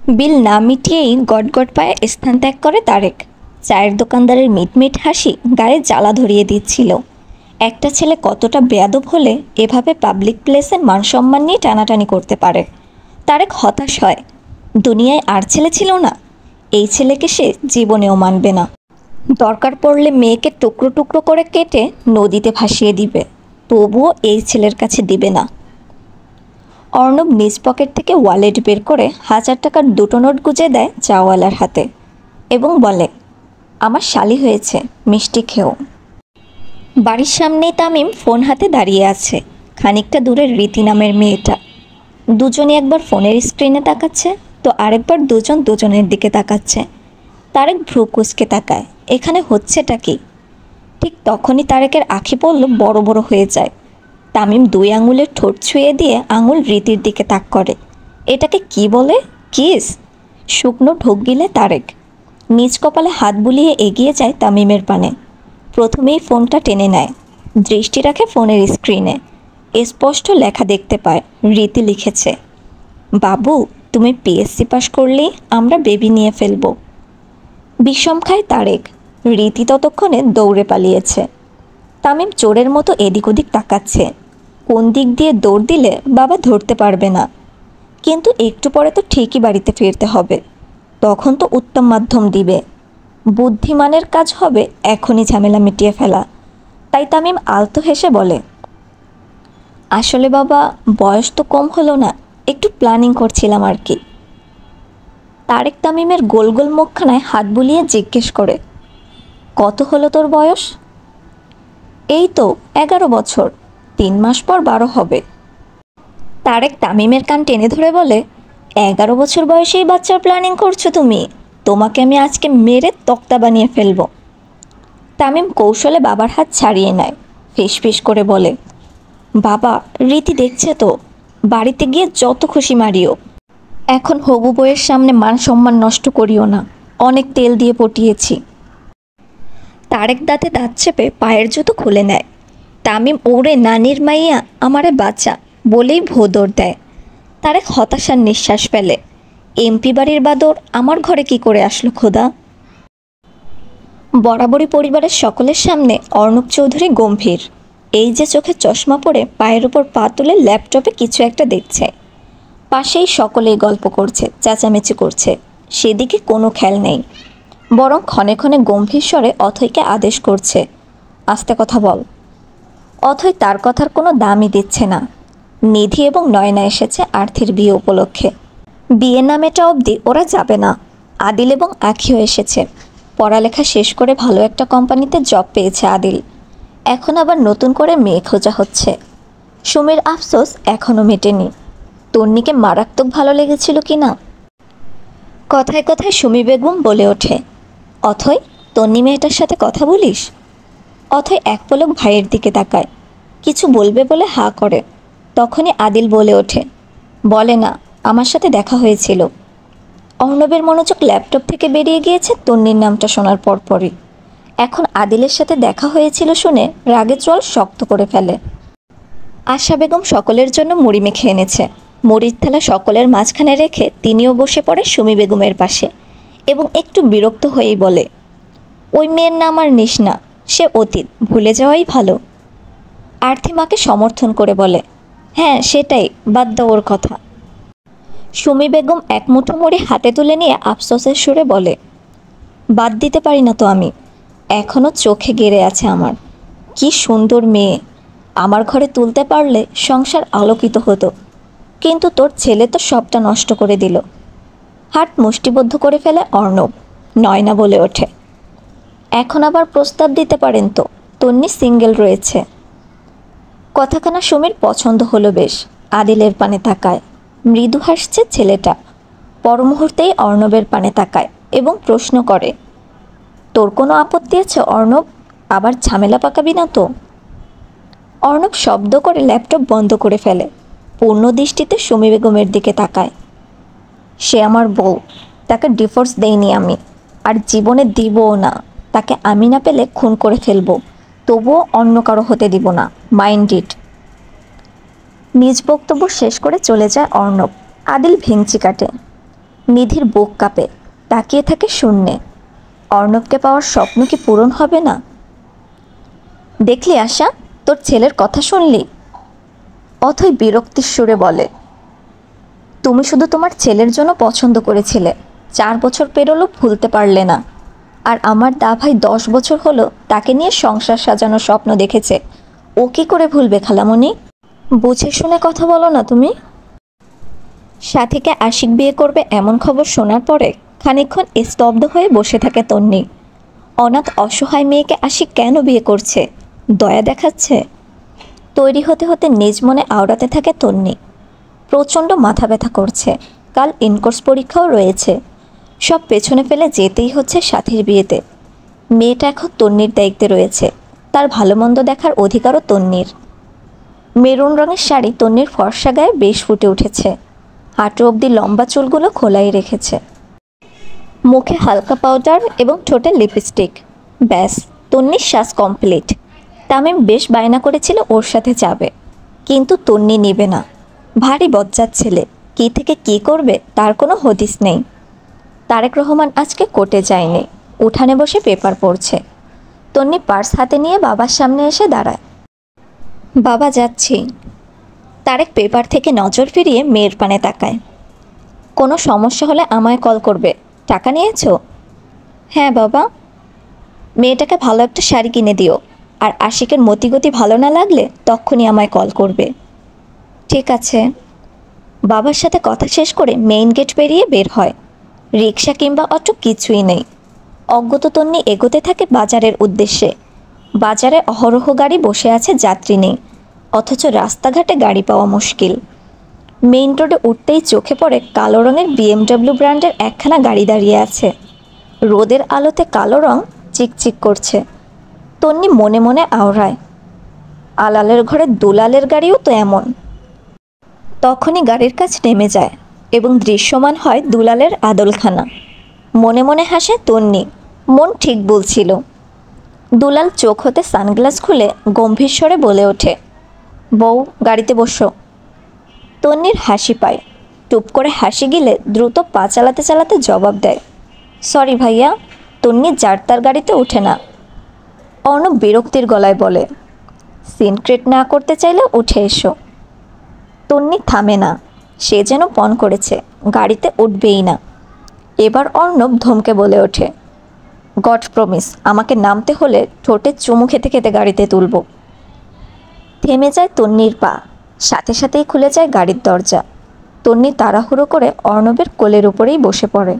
বিল না মিটিয়েই গটগট পায়ে স্থান ত্যাগ করে তারেক। চায়ের দোকানদারের মিটমিট হাসি গায়ে জ্বালা ধরিয়ে দিচ্ছিল। একটা ছেলে কতটা বেয়াদব হলে এভাবে পাবলিক প্লেসে মান সম্মান নিয়ে টানাটানি করতে পারে। তারেক হতাশ হয়। দুনিয়ায় আর ছেলে ছিল না, এই ছেলেকে সে জীবনেও মানবে না। দরকার পড়লে মেয়েকে টুকরো টুকরো করে কেটে নদীতে ভাসিয়ে দিবে, তবুও এই ছেলের কাছে দিবে না। অর্ণব নিজ পকেট থেকে ওয়ালেট বের করে 1000 টাকার দুটো নোট গুজে দেয় চাওয়ালার হাতে এবং বলে, আমার শালি হয়েছে, মিষ্টি খেও। বাড়ির সামনেই তামিম ফোন হাতে দাঁড়িয়ে আছে। খানিকটা দূরের রীতি নামের মেয়েটা। দুজনে একবার ফোনের স্ক্রিনে তাকাচ্ছে, তো আরেকবার দুজন দুজনের দিকে তাকাচ্ছে। তারেক ভ্রু কুঁচকে তাকায়, এখানে হচ্ছেটা কি? ঠিক তখনই তারেকের আঁখি পড়ল বড় বড় হয়ে যায়। তামিম 2 আঙুলের ঠোঁট ছুঁয়ে দিয়ে আঙুল রীতির দিকে তাক করে। এটাকে কি বলে? কিস? শুকনো ঢোক গিলে তারেক নিজ কপালে হাত বুলিয়ে এগিয়ে যায় তামিমের পানে। প্রথমেই ফোনটা টেনে নেয়, দৃষ্টি রাখে ফোনের স্ক্রিনে। স্পষ্ট লেখা দেখতে পায়, রীতি লিখেছে, বাবু তুমি পিএসসি পাশ করলেই আমরা বেবি নিয়ে ফেলবো। বিষম খায় তারেক। রীতি ততক্ষণে দৌড়ে পালিয়েছে। তামিম চোরের মতো এদিক ওদিক তাকাচ্ছে। কোন দিক দিয়ে দৌড় দিলে বাবা ধরতে পারবে না, কিন্তু একটু পরে তো ঠিকই বাড়িতে ফিরতে হবে। তখন তো উত্তম মাধ্যম দিবে। বুদ্ধিমানের কাজ হবে এখনই ঝামেলা মিটিয়ে ফেলা। তাই তামিম আলতো হেসে বলে, আসলে বাবা বয়স তো কম হলো না, একটু প্ল্যানিং করছিলাম আর কি। তারেক তামিমের গোল গোল মুখখানায় হাত বুলিয়ে জিজ্ঞেস করে, কত হলো তোর বয়স? এই তো 11 বছর, 3 মাস পর 12 হবে। তারেক তামিমের কান টেনে ধরে বলে, 11 বছর বয়সেই বাচ্চার প্ল্যানিং করছো তুমি? তোমাকে আমি আজকে মেরে তক্তা বানিয়ে ফেলবো। তামিম কৌশলে বাবার হাত ছাড়িয়ে নেয়, ফিসফিস করে বলে, বাবা রীতি দেখছে তো, বাড়িতে গিয়ে যত খুশি মারিও। এখন হবু বউয়ের সামনে মান সম্মান নষ্ট করিও না, অনেক তেল দিয়ে পটিয়েছি। তারেক দাঁতে দাঁত চেপে পায়ের জুতো খুলে নেয়। তামিম ওরে নানির মাইয়া আমারে বাঁচা বলেই ভোদর দেয়। তারেক হতাশার নিঃশ্বাস ফেলে, এমপি বাড়ির বাদর আমার ঘরে কি করে আসলো খোদা। বরাবরই পরিবারের সকলের সামনে অর্ণব চৌধুরী গম্ভীর। এই যে চোখে চশমা পরে পায়ের উপর পা তুলে ল্যাপটপে কিছু একটা দেখছে। পাশেই সকলেই গল্প করছে, চেঁচামেচি করছে, সেদিকে কোনো খেয়াল নেই। বরং ক্ষণে ক্ষণে গম্ভীর স্বরে অথৈকে আদেশ করছে, আস্তে কথা বল। অথৈ তার কথার কোনো দামই দিচ্ছে না। নিধি এবং নয়না এসেছে আর্থির বিয়ে উপলক্ষে। বিয়ে নামেটা অবধি ওরা যাবে না। আদিল এবং আখিও এসেছে। পড়ালেখা শেষ করে ভালো একটা কোম্পানিতে জব পেয়েছে আদিল। এখন আবার নতুন করে মেয়ে খোঁজা হচ্ছে। সুমির আফসোস এখনও মেটেনি, তন্নিকে মারাত্মক ভালো লেগেছিল কি না। কথায় কথায় সুমি বেগম বলে ওঠে, অথৈ তন্নি মেয়েটার সাথে কথা বলিস? অথৈ এক পলক ভাইয়ের দিকে তাকায়, কিছু বলবে বলে হা করে। তখনই আদিল বলে ওঠে, বলে না, আমার সাথে দেখা হয়েছিল। অর্ণবের মনোযোগ ল্যাপটপ থেকে বেরিয়ে গিয়েছে তন্নির নামটা শোনার পরপরই। এখন আদিলের সাথে দেখা হয়েছিল শুনে রাগে চোয়াল শক্ত করে ফেলে। আশা বেগম সকলের জন্য মুড়ি মেখে এনেছে। মুড়ির থালা সকলের মাঝখানে রেখে তিনিও বসে পড়ে সুমি বেগমের পাশে এবং একটু বিরক্ত হয়েই বলে, ওই মেয়ের নাম আর নিস না, সে অতীত, ভুলে যাওয়াই ভালো। আর্থি মাকে সমর্থন করে বলে, হ্যাঁ সেটাই, বাদ দাও ওর কথা। সুমি বেগম এক মুঠো মুড়ি হাতে তুলে নিয়ে আফসোসের সুরে বলে, বাদ দিতে পারি না তো আমি, এখনও চোখে গেড়ে আছে আমার। কি সুন্দর মেয়ে, আমার ঘরে তুলতে পারলে সংসার আলোকিত হতো, কিন্তু তোর ছেলে তো সবটা নষ্ট করে দিল। হাত মুষ্টিবদ্ধ করে ফেলে অর্ণব। নয়না বলে ওঠে, এখন আবার প্রস্তাব দিতে পারেন তো, তন্নি সিঙ্গেল রয়েছে। কথাখানা সুমির পছন্দ হলো বেশ। আদিলের পানে তাকায়, মৃদু হাসছে ছেলেটা। পর মুহূর্তেই অর্ণবের পানে তাকায় এবং প্রশ্ন করে, তোর কোনো আপত্তি আছে অর্ণব? আবার ঝামেলা পাকাবি না তো? অর্ণব শব্দ করে ল্যাপটপ বন্ধ করে ফেলে, পূর্ণ দৃষ্টিতে সুমি বেগমের দিকে তাকায়। সে আমার বউ, তাকে ডিভোর্স দেইনি আমি, আর জীবনে দিবও না। তাকে আমি না পেলে খুন করে ফেলবো, তবুও অন্য কারো হতে দিব না, মাইন্ড ইট। নিজ বক্তব্য শেষ করে চলে যায় অর্ণব। আদিল ভেঙচি কাটে, নিধির বুক কাঁপে, তাকিয়ে থাকে শূন্যে। অর্ণবকে পাওয়ার স্বপ্ন কি পূরণ হবে না? দেখলি আশা, তোর ছেলের কথা শুনলি? অথই বিরক্তির সুরে বলে, তুমি শুধু তোমার ছেলের জন্য পছন্দ করেছিলে, 4 বছর পেরোলো ভুলতে পারলে না। আর আমার দা ভাই 10 বছর হলো তাকে নিয়ে সংসার সাজানোর স্বপ্ন দেখেছে, ও কী করে ভুলবে খালামণি? বুঝে শুনে কথা বলো না তুমি। সাথীকে আশিক বিয়ে করবে এমন খবর শোনার পরে খানিকক্ষণ স্তব্ধ হয়ে বসে থাকে তন্নি। অনাথ অসহায় মেয়েকে আশিক কেন বিয়ে করছে? দয়া দেখাচ্ছে? তৈরি হতে হতে নিজ মনে আওড়াতে থাকে তন্নি। প্রচণ্ড মাথা ব্যথা করছে, কাল ইনকোর্স পরীক্ষাও রয়েছে। সব পেছনে ফেলে যেতেই হচ্ছে সাথীর বিয়েতে। মেয়েটা এখন তন্নির দায়িত্বে রয়েছে, তার ভালো মন্দ দেখার অধিকারও তন্নির। মেরুন রঙের শাড়ি তন্নির ফর্সা গায়ে বেশ ফুটে উঠেছে, হাঁটু অবধি লম্বা চুলগুলো খোলাই রেখেছে। মুখে হালকা পাউডার এবং ঠোঁটে লিপস্টিক, ব্যাস তন্নির শ্বাস কমপ্লিট। তামিম বেশ বায়না করেছিল ওর সাথে যাবে, কিন্তু তন্নি নেবে না। ভারী বজ্জাত ছেলে, কী থেকে কী করবে তার কোনো হদিস নেই। তারেক রহমান আজকে কোর্টে যায়নি, উঠানে বসে পেপার পড়ছে। তন্নি পার্স হাতে নিয়ে বাবার সামনে এসে দাঁড়ায়। বাবা, যাচ্ছি। তারেক পেপার থেকে নজর ফিরিয়ে মেয়ের পানে তাকায়। কোনো সমস্যা হলে আমায় কল করবে। টাকা নিয়েছো? হ্যাঁ বাবা। মেয়েটাকে ভালো একটা শাড়ি কিনে দিও, আর আশিকের মতিগতি ভালো না লাগলে তখনই আমায় কল করবে। ঠিক আছে। বাবার সাথে কথা শেষ করে মেইন গেট পেরিয়ে বের হয়। রিক্সা কিংবা অটো কিছুই নেই। অজ্ঞত তন্নি এগোতে থাকে বাজারের উদ্দেশ্যে। বাজারে অহরহ গাড়ি বসে আছে, যাত্রী নেই, অথচ রাস্তাঘাটে গাড়ি পাওয়া মুশকিল। মেইন রোডে উঠতেই চোখে পড়ে কালো রঙের BMW ব্র্যান্ডের একখানা গাড়ি দাঁড়িয়ে আছে। রোদের আলোতে কালো রং চিকচিক করছে। তন্নি মনে মনে আওড়ায়, আলালের ঘরে দুলালের গাড়িও তো এমন। তখনই গাড়ির কাছ নেমে যায় এবং দৃশ্যমান হয় দুলালের আদলখানা। মনে মনে হাসে তন্নি, মন ঠিক বলছিল। দুলাল চোখ হতে সানগ্লাস খুলে গম্ভীর স্বরে বলে ওঠে, বউ, গাড়িতে বসো। তন্নির হাসি পায়, টুপ করে হাসি গিলে দ্রুত পা চালাতে চালাতে জবাব দেয়, সরি ভাইয়া। তন্নি যার তার গাড়িতে ওঠে না। অর্ণব বিরক্তির গলায় বলে, সিন ক্রিয়েট না করতে চাইলে উঠে এসো। তন্নি থামে না, সে যেন পণ করেছে গাড়িতে উঠবেই না। এবার অর্ণব ধমকে বলে ওঠে, গড প্রমিস, আমাকে নামতে হলে ঠোঁটে চুমু খেতে খেতে গাড়িতে তুলব। থেমে যায় তন্নির পা, সাথে সাথেই খুলে যায় গাড়ির দরজা। তন্নি তাড়াহুড়ো করে অর্ণবের কোলের উপরেই বসে পড়ে।